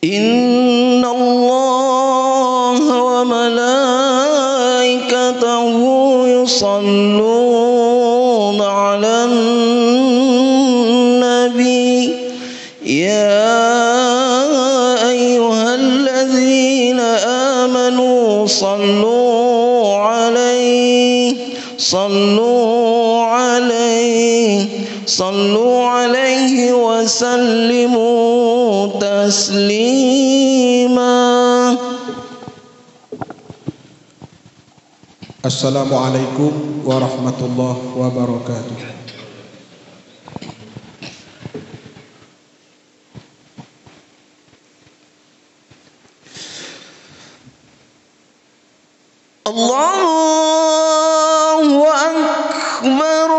Inna Allah wa malaikatahu yusalluna 'alan nabi ya ayyuhalladzina amanu sallu 'alaihi wa sallimu taslima. Assalamualaikum warahmatullahi wabarakatuh. Allahu Akbar.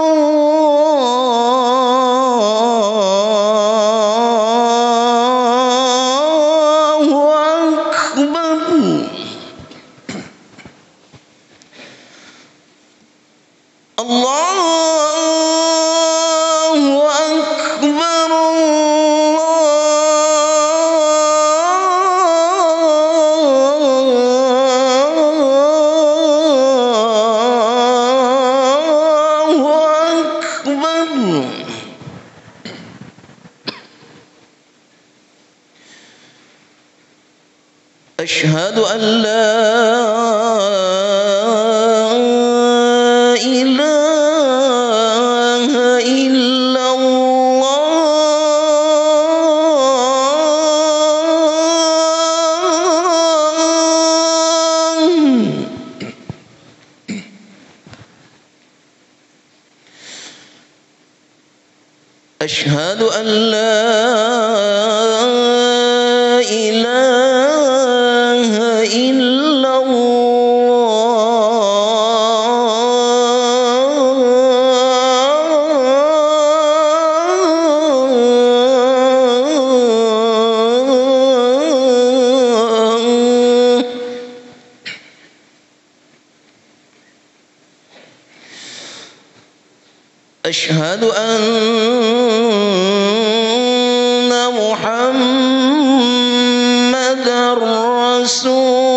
Asyhadu an la ilaha illallah. Asyhadu an la ilaha illallah. Asyhadu anna Muhammadar Rasulullah.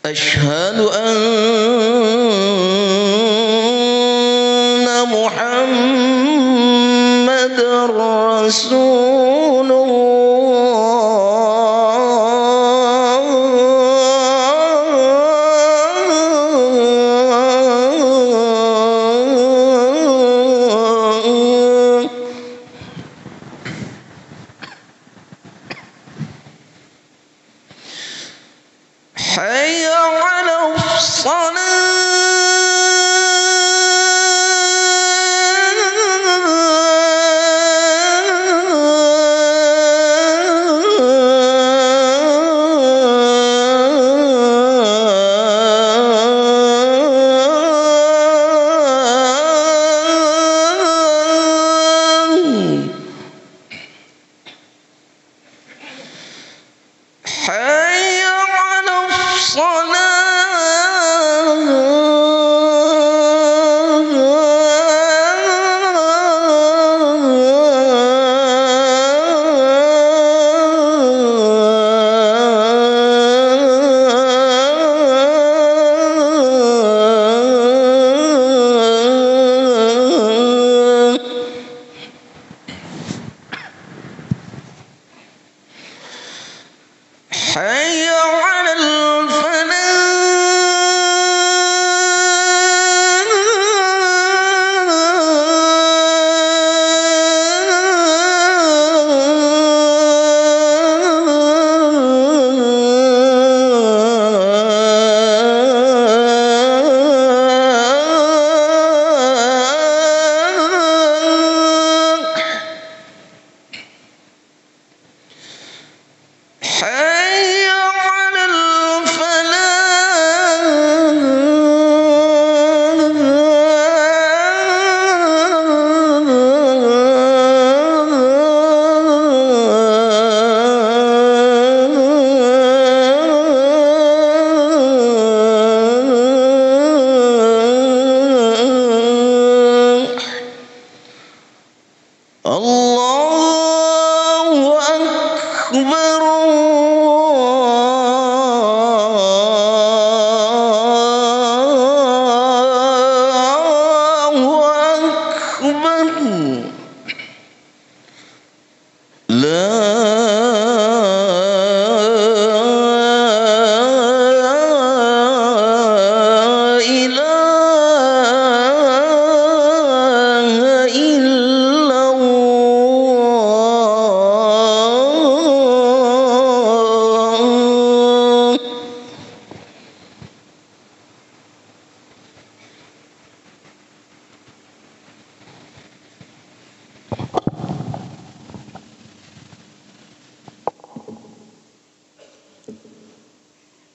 Asyhadu anna Muhammadar Rasulullah. Hayya 'alas salah.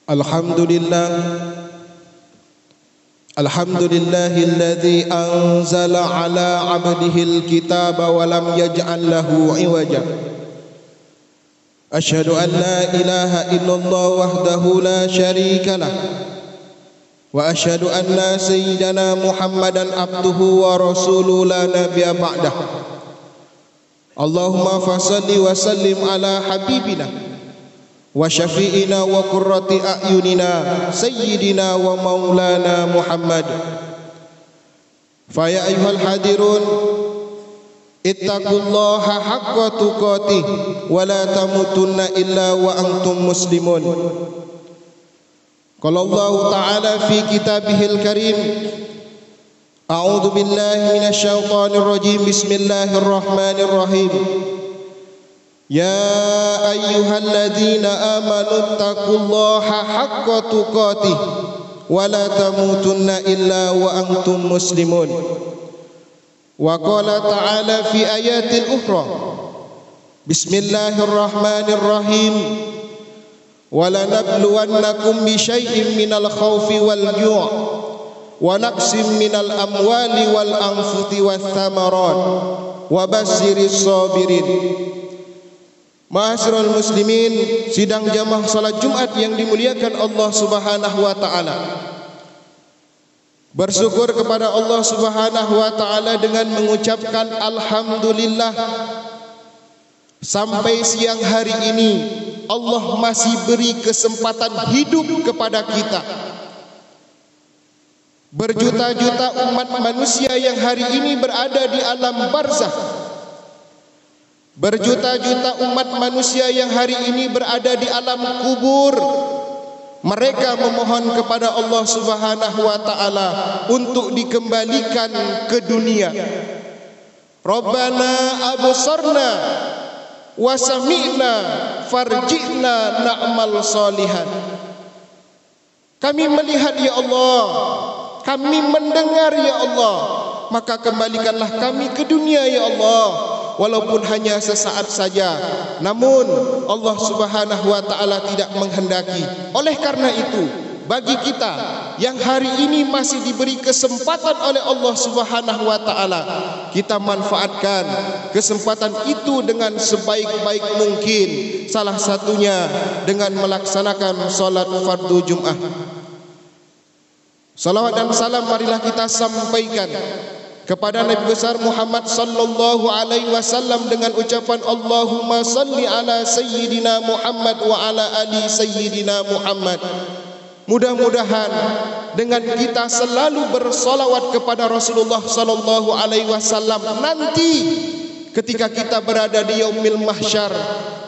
Alhamdulillahilladzi anzala ala 'abdihil kitaba wa lam yaj'al lahu 'iwaja. Asyhadu an la ilaha illallah wahdahu la syarika lah. Wa asyhadu anna sayyidana Muhammadan abduhu wa rasuluhu la nabiyya ba'dah. Allahumma fassalli wa sallim ala habibina wa syafi'ina wa qurrati a'yunina sayyidina wa maulana Muhammad. Fa ya ayyuhal hadirun ittaqullaha haqqa tuqatih wa la tamutunna illa wa antum muslimun. Qala Allah ta'ala fi kitabihil karim, a'udzu billahi minasy syaithanir rajim, bismillahirrahmanirrahim. Ya ayyuhalladzina amanu taqullaha haqqa tuqatih wa la tamutunna illa wa antum muslimun. Wa qala ta'ala fi ayatil ukhra, bismillahirrahmanirrahim. Wa lanabluwannakum bi syai'in minal khaufi wal ju' wa naqsim minal amwali wal anfusi wath thamarat wa basyiris sabirin. Ma'asyiral muslimin, sidang jamaah salat Jumat yang dimuliakan Allah Subhanahu wa taala. Bersyukur kepada Allah Subhanahu wa taala dengan mengucapkan alhamdulillah. Sampai siang hari ini Allah masih beri kesempatan hidup kepada kita. Berjuta-juta umat manusia yang hari ini berada di alam barzakh, berjuta-juta umat manusia yang hari ini berada di alam kubur, mereka memohon kepada Allah Subhanahu wa taala untuk dikembalikan ke dunia. Rabbana absarna wa sami'na farji'na na'mal salihan. Kami melihat ya Allah, kami mendengar ya Allah, maka kembalikanlah kami ke dunia ya Allah, walaupun hanya sesaat saja. Namun Allah Subhanahu wa taala tidak menghendaki. Oleh karena itu, bagi kita yang hari ini masih diberi kesempatan oleh Allah Subhanahu wa taala, kita manfaatkan kesempatan itu dengan sebaik-baik mungkin. Salah satunya dengan melaksanakan salat fardu Jumat. Salawat dan salam marilah kita sampaikan kepada Nabi besar Muhammad sallallahu alaihi wasallam dengan ucapan Allahumma salli ala sayyidina Muhammad wa ala ali sayyidina Muhammad. Mudah-mudahan dengan kita selalu bersolawat kepada Rasulullah sallallahu alaihi wasallam, nanti ketika kita berada di yaumil mahsyar,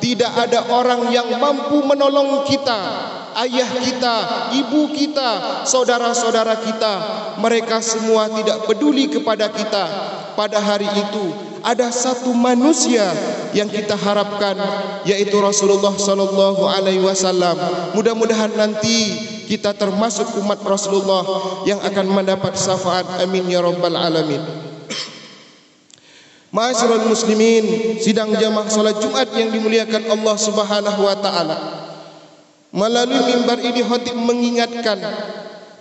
tidak ada orang yang mampu menolong kita. Ayah kita, ibu kita, saudara-saudara kita, mereka semua tidak peduli kepada kita. Pada hari itu ada satu manusia yang kita harapkan, yaitu Rasulullah sallallahu alaihi wasallam. Mudah-mudahan nanti kita termasuk umat Rasulullah yang akan mendapat syafaat. Amin ya rabbal alamin. Ma'asyiral muslimin, sidang jamaah salat Jumat yang dimuliakan Allah Subhanahu wa taala. Melalui mimbar ini khatib mengingatkan,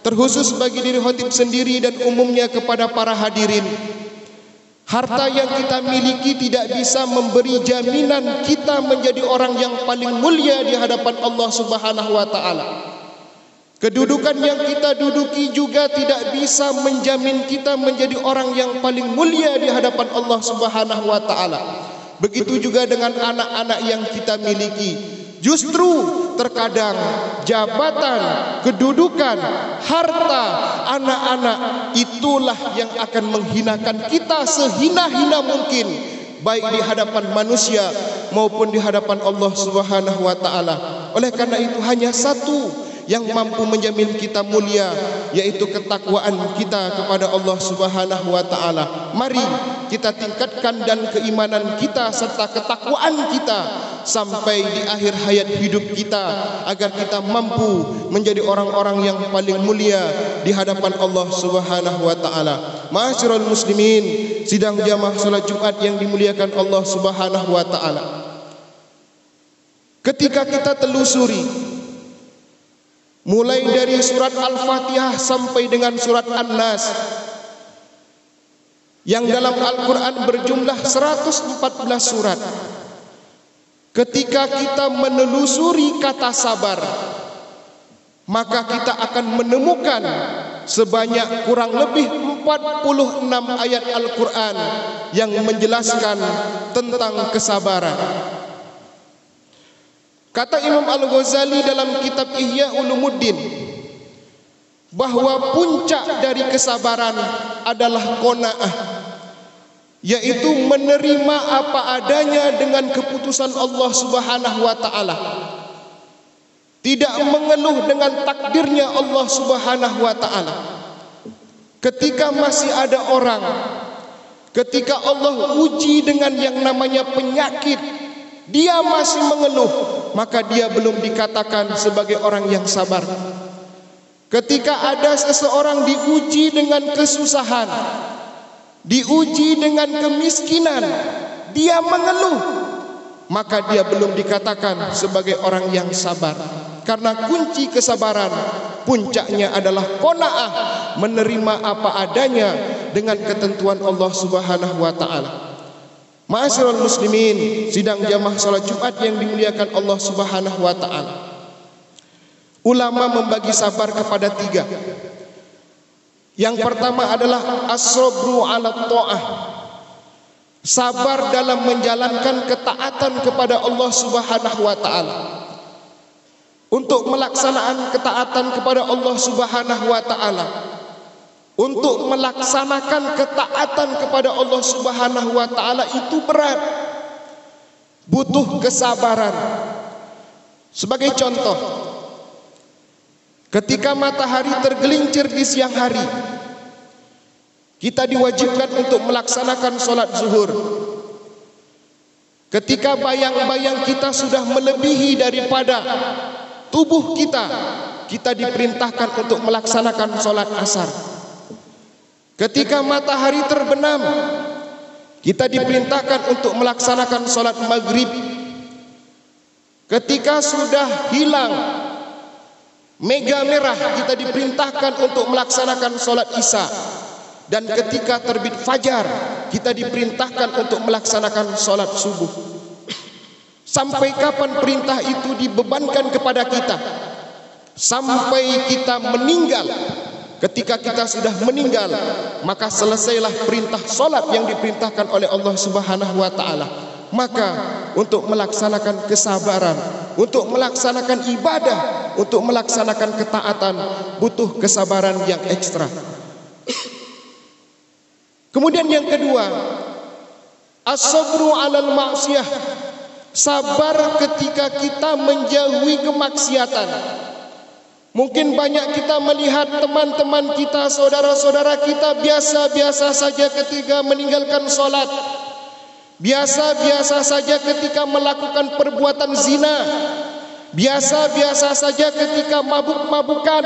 terkhusus bagi diri khatib sendiri dan umumnya kepada para hadirin, harta yang kita miliki tidak bisa memberi jaminan kita menjadi orang yang paling mulia di hadapan Allah Subhanahu wa taala. Kedudukan yang kita duduki juga tidak bisa menjamin kita menjadi orang yang paling mulia di hadapan Allah Subhanahu wa taala. Begitu juga dengan anak-anak yang kita miliki. Justru terkadang jabatan, kedudukan, harta anak-anak itulah yang akan menghinakan kita sehina-hina mungkin, baik di hadapan manusia maupun di hadapan Allah Subhanahu wa taala. Oleh karena itu hanya satu yang mampu menjamin kita mulia, yaitu ketakwaan kita kepada Allah Subhanahu wa taala. Mari kita tingkatkan dan keimanan kita serta ketakwaan kita sampai di akhir hayat hidup kita, agar kita mampu menjadi orang-orang yang paling mulia di hadapan Allah Subhanahu wa taala. Ma'asyiral muslimin, sidang jamaah salat Jumat yang dimuliakan Allah Subhanahu wa taala. Ketika kita telusuri mulai dari surat Al-Fatihah sampai dengan surat An-Nas, yang dalam Al-Quran berjumlah 114 surat. Ketika kita menelusuri kata sabar, maka kita akan menemukan sebanyak kurang lebih 46 ayat Al-Quran yang menjelaskan tentang kesabaran. Kata Imam Al-Ghazali dalam kitab Ihya Ulumuddin bahwa puncak dari kesabaran adalah qanaah, yaitu menerima apa adanya dengan keputusan Allah Subhanahu wa taala. Tidak mengeluh dengan takdirnya Allah Subhanahu wa taala. Ketika masih ada orang, ketika Allah uji dengan yang namanya penyakit, dia masih mengeluh, maka dia belum dikatakan sebagai orang yang sabar. Ketika ada seseorang diuji dengan kesusahan, diuji dengan kemiskinan, dia mengeluh, maka dia belum dikatakan sebagai orang yang sabar. Karena kunci kesabaran puncaknya adalah qanaah, menerima apa adanya dengan ketentuan Allah Subhanahu wa taala. Ma'asyiral muslimin, sidang jamaah salat Jumat yang dimuliakan Allah Subhanahu wa taala. Ulama membagi sabar kepada 3. Yang pertama adalah as-sabru 'ala ta'ah. Sabar dalam menjalankan ketaatan kepada Allah Subhanahu wa taala. Untuk melaksanaan ketaatan kepada Allah Subhanahu wa taala, untuk melaksanakan ketaatan kepada Allah Subhanahu wa taala itu berat, butuh kesabaran. Sebagai contoh, ketika matahari tergelincir di siang hari, kita diwajibkan untuk melaksanakan sholat zuhur. Ketika bayang-bayang kita sudah melebihi daripada tubuh kita, kita diperintahkan untuk melaksanakan sholat asar. Ketika matahari terbenam, kita diperintahkan untuk melaksanakan sholat maghrib. Ketika sudah hilang mega merah, kita diperintahkan untuk melaksanakan sholat isya. Dan ketika terbit fajar, kita diperintahkan untuk melaksanakan sholat subuh. Sampai kapan perintah itu dibebankan kepada kita? Sampai kita meninggal. Ketika kita sudah meninggal, maka selesailah perintah solat yang diperintahkan oleh Allah Subhanahu wa taala. Maka untuk melaksanakan kesabaran, untuk melaksanakan ibadah, untuk melaksanakan ketaatan, butuh kesabaran yang ekstra. Kemudian yang kedua, as-sabru 'alal ma'siyah. Sabar ketika kita menjauhi kemaksiatan. Mungkin banyak kita melihat teman-teman kita, saudara-saudara kita biasa-biasa saja ketika meninggalkan sholat, biasa-biasa saja ketika melakukan perbuatan zina, biasa-biasa saja ketika mabuk-mabukan.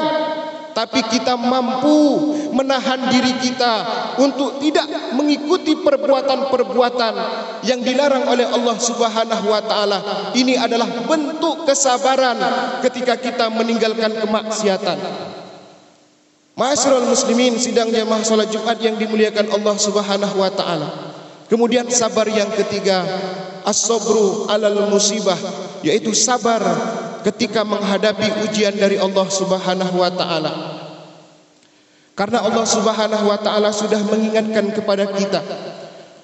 Tapi kita mampu menahan diri kita untuk tidak mengikuti perbuatan-perbuatan yang dilarang oleh Allah Subhanahu wa taala. Ini adalah bentuk kesabaran ketika kita meninggalkan kemaksiatan. Ma'asyiral muslimin, sidang jamaah salat Jumat yang dimuliakan Allah Subhanahu wa taala. Kemudian sabar yang ketiga, as-sabru 'alal musibah, yaitu sabar ketika menghadapi ujian dari Allah Subhanahu wa taala. Karena Allah Subhanahu wa taala sudah mengingatkan kepada kita,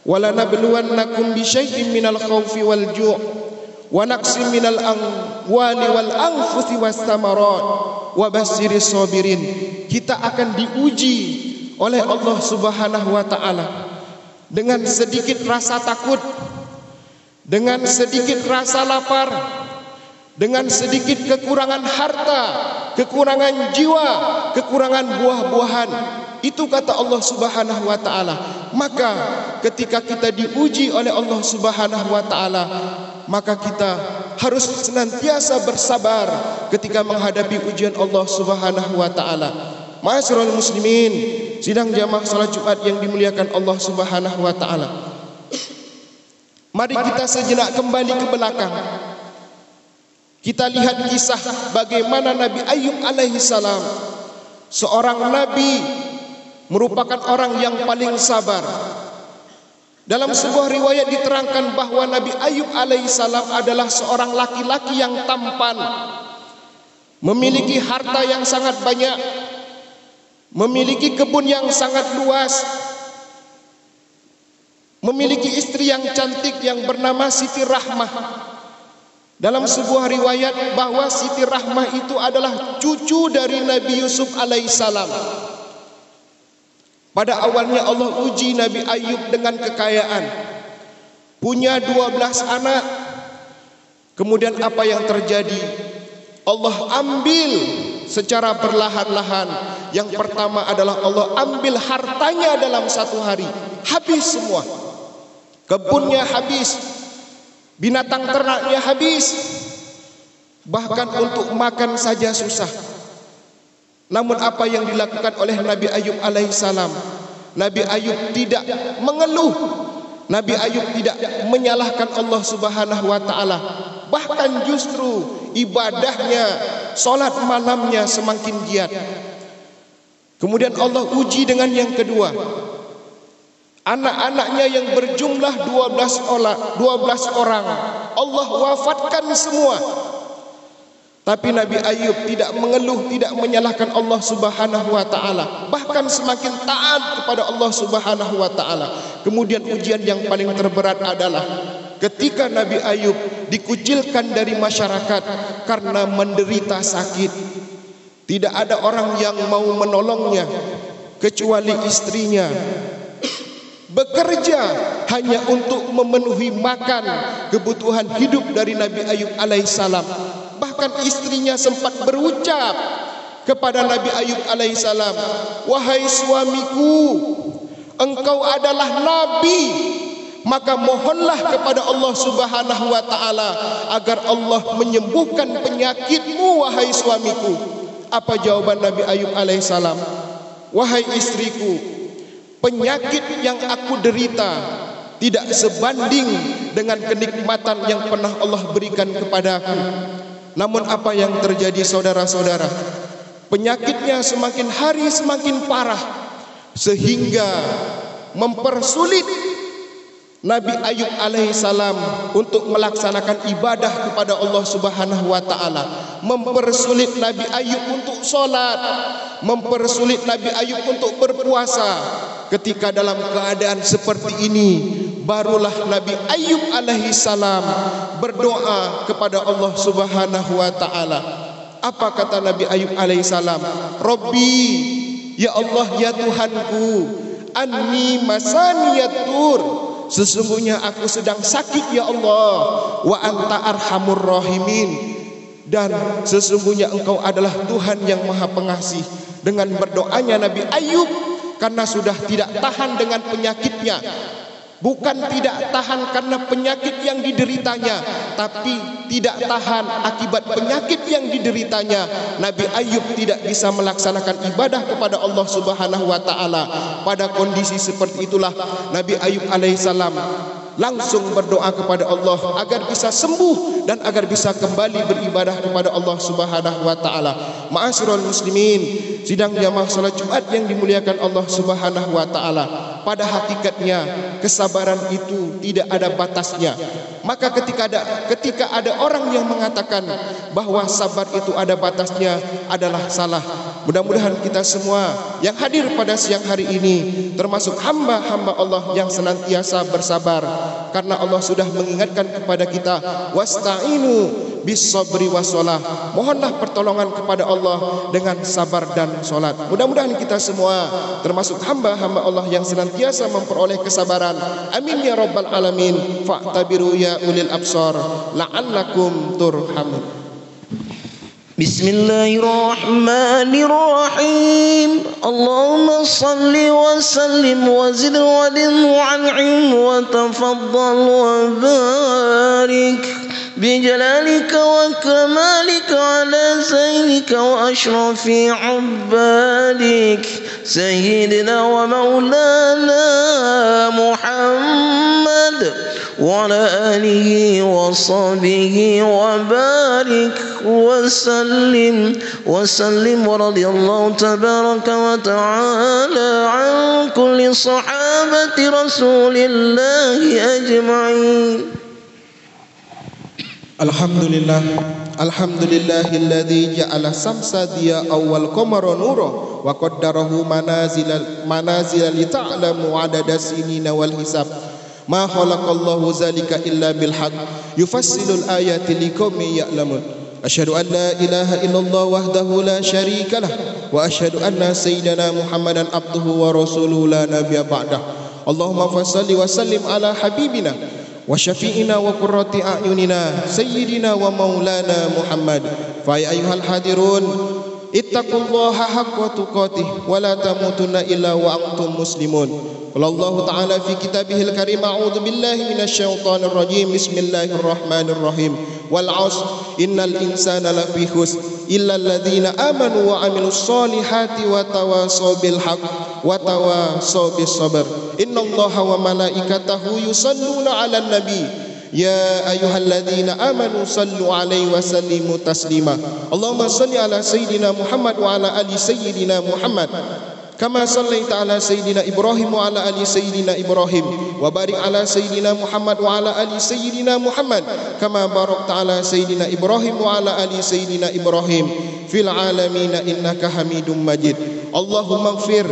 "Wala nabluwannakum bisyai'in minal khaufi wal ju' wa naqsim minal amwali wal anfusi was thamarat wa basyiris sabirin." Kita akan diuji oleh Allah Subhanahu wa taala dengan sedikit rasa takut, dengan sedikit rasa lapar, dengan sedikit kekurangan harta, kekurangan jiwa, kekurangan buah-buahan. Itu kata Allah Subhanahu wa taala. Maka ketika kita diuji oleh Allah Subhanahu wa taala, maka kita harus senantiasa bersabar ketika menghadapi ujian Allah Subhanahu wa taala. Ma'asyiral muslimin, sidang jamaah salat Jumat yang dimuliakan Allah Subhanahu wa taala. Mari kita sejenak kembali ke belakang. Kita lihat kisah bagaimana Nabi Ayub alaihissalam, seorang nabi, merupakan orang yang paling sabar. Dalam sebuah riwayat diterangkan bahwa Nabi Ayub alaihissalam adalah seorang laki-laki yang tampan, memiliki harta yang sangat banyak, memiliki kebun yang sangat luas, memiliki istri yang cantik yang bernama Siti Rahmah. Dalam sebuah riwayat bahwa Siti Rahmah itu adalah cucu dari Nabi Yusuf alaihissalam. Pada awalnya Allah uji Nabi Ayub dengan kekayaan, punya 12 anak. Kemudian apa yang terjadi? Allah ambil secara perlahan-lahan. Yang pertama adalah Allah ambil hartanya dalam satu hari, habis semua. Kebunnya habis, binatang ternaknya habis, bahkan untuk makan saja susah. Namun apa yang dilakukan oleh Nabi Ayub alaihissalam? Nabi Ayub tidak mengeluh, Nabi Ayub tidak menyalahkan Allah subhanahu wa ta'ala. Bahkan justru ibadahnya, solat malamnya semakin giat. Kemudian Allah uji dengan yang kedua, anak-anaknya yang berjumlah 12 orang Allah wafatkan semua. Tapi Nabi Ayub tidak mengeluh, tidak menyalahkan Allah subhanahu wa ta'ala, bahkan semakin taat kepada Allah subhanahu wa ta'ala. Kemudian ujian yang paling terberat adalah ketika Nabi Ayub dikucilkan dari masyarakat karena menderita sakit. Tidak ada orang yang mau menolongnya kecuali istrinya, bekerja hanya untuk memenuhi makan kebutuhan hidup dari Nabi Ayub alaihissalam. Bahkan istrinya sempat berucap kepada Nabi Ayub alaihissalam, "Wahai suamiku, engkau adalah nabi, maka mohonlah kepada Allah subhanahu wa ta'ala agar Allah menyembuhkan penyakitmu, wahai suamiku." Apa jawaban Nabi Ayub alaihissalam? "Wahai istriku, penyakit yang aku derita tidak sebanding dengan kenikmatan yang pernah Allah berikan kepadaku." Namun apa yang terjadi saudara-saudara? Penyakitnya semakin hari semakin parah, sehingga mempersulit Nabi Ayub alaihissalam untuk melaksanakan ibadah kepada Allah subhanahu wa ta'ala. Mempersulit Nabi Ayub untuk sholat, mempersulit Nabi Ayub untuk berpuasa. Ketika dalam keadaan seperti ini, barulah Nabi Ayub alaihissalam berdoa kepada Allah subhanahu wa ta'ala. Apa kata Nabi Ayub alaihissalam? "Rabbi, ya Allah, ya Tuhanku, anni masaniyatur, sesungguhnya aku sedang sakit ya Allah, wa anta arhamur rahimin, dan sesungguhnya engkau adalah Tuhan yang maha pengasih." Dengan berdoanya Nabi Ayub, karena sudah tidak tahan dengan penyakitnya, bukan tidak tahan karena penyakit yang dideritanya, tapi tidak tahan akibat penyakit yang dideritanya, Nabi Ayub tidak bisa melaksanakan ibadah kepada Allah subhanahu wa ta'ala. Pada kondisi seperti itulah Nabi Ayub alaihissalam langsung berdoa kepada Allah agar bisa sembuh dan agar bisa kembali beribadah kepada Allah subhanahu wa ta'ala. Ma'asyiral muslimin, sidang jamaah salat Jumat yang dimuliakan Allah subhanahu wa ta'ala, pada hakikatnya kesabaran itu tidak ada batasnya. Maka ketika ada orang yang mengatakan bahwa sabar itu ada batasnya, adalah salah. Mudah-mudahan kita semua yang hadir pada siang hari ini termasuk hamba-hamba Allah yang senantiasa bersabar, karena Allah sudah mengingatkan kepada kita, wasta'inu bis sabri wassalah, mohonlah pertolongan kepada Allah dengan sabar dan solat. Mudah-mudahan kita semua termasuk hamba-hamba Allah yang senantiasa memperoleh kesabaran. Amin ya rabbal alamin. Fa'tabiru ya ulil absar la'allakum turhamun. Bismillahirrahmanirrahim. Allahumma salli wa sallim wa zid wa an'im wa tafaddal wa barik بجلالك وكمالك على زينك وأشرف عبادك سيدنا ومولانا محمد وعلى آله وصحبه وبارك وسلم ورضي الله تبارك وتعالى عن كل صحابة رسول الله أجمعين. Alhamdulillahilladzi ja'ala samsa diya awal qamara nura wa qaddarahu manazila li ta'lamu adada sinina wal hisab ma khalaqallahu zalika illa bil haqq yufassilul ayati liqaumin ya'lamun. Asyhadu an la ilaha illallah wahdahu la syarika lah wa asyhadu anna sayyidana Muhammadan abduhu wa rasuluhu la nabiyya ba'dah. Allahumma fassalli wa sallim ala habibina wa syafi'ina wa qurrati a'yunina sayyidina wa maulana Muhammad. Fa ya ayyuhal hadirun ittaqullaha haqqa tuqatih wa la tamutunna illa wa antum muslimun. Wallahu ta'ala fi kitabihil karim a'udzu billahi minasy syaithanir rajim. Bismillahirrahmanirrahim. Wal 'ashr innal insana lafi khusr illa alladzina amanu wa 'amilus solihati wa tawasaw bil haqq wa tawasaw bis sabr. Innallaha wa malaikatahu yusalluna 'alan nabi ya ayyuhalladzina amanu sallu 'alaihi wa sallimu taslima. Allahumma shalli 'ala sayyidina Muhammad wa 'ala ali sayyidina Muhammad kama sallaita 'ala sayyidina Ibrahim wa 'ala ali sayyidina Ibrahim wa barik 'ala sayyidina Muhammad wa 'ala ali sayyidina Muhammad kama barakta 'ala sayyidina Ibrahim wa 'ala ali sayyidina Ibrahim fil 'alamin innaka Hamidum Majid. Allahumma ighfir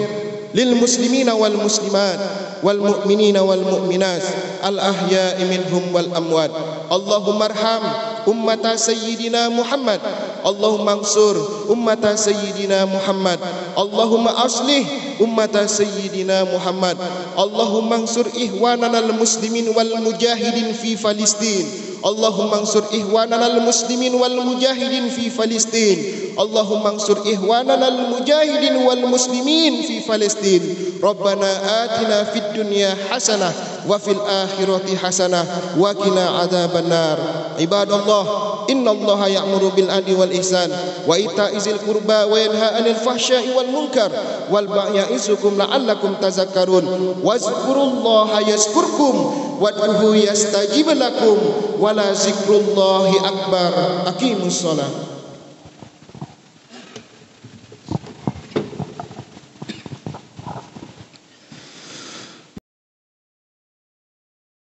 lil muslimina wal muslimat wal mu'minina wal mu'minat al ahya'i minhum wal amwat. Allahumma arham ummata sayyidina Muhammad. Allahumma ansur ummata sayyidina Muhammad. Allahumma aslih ummata sayyidina Muhammad. Allahumma ansur ihwanana al muslimin wal mujahidin fi Palestin. Allahumma ansur ihwanana al muslimin wal mujahidin fi Palestin. Allahumma ansur ihwanana al mujahidin wal muslimin fi Palestin. Rabbana atina fid dunya hasanah wa fil akhirati hasanah wa qina adzabannar. Ibadallah, innallaha ya'muru bil adli wal ihsan wa ita'izil qurba wa yanha 'anil fahsya'i wal munkar wal baghi ya'izukum la'allakum tazakkarun. Wazkurullaha yazkurkum wad'uhu yastajib lakum wa la zikrullahi akbar. Aqimus shalah.